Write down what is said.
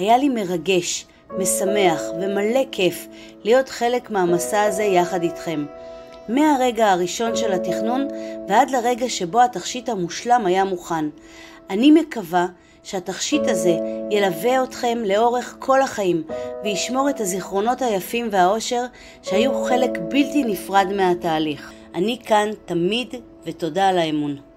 היה לי מרגש, משמח ומלא כיף להיות חלק מהמסע הזה יחד איתכם. מהרגע הראשון של התכנון ועד לרגע שבו התכשיט המושלם היה מוכן. אני מקווה שהתכשיט הזה ילווה אתכם לאורך כל החיים וישמור את הזיכרונות היפים והאושר שהיו חלק בלתי נפרד מהתהליך. אני כאן תמיד ותודה על האמון.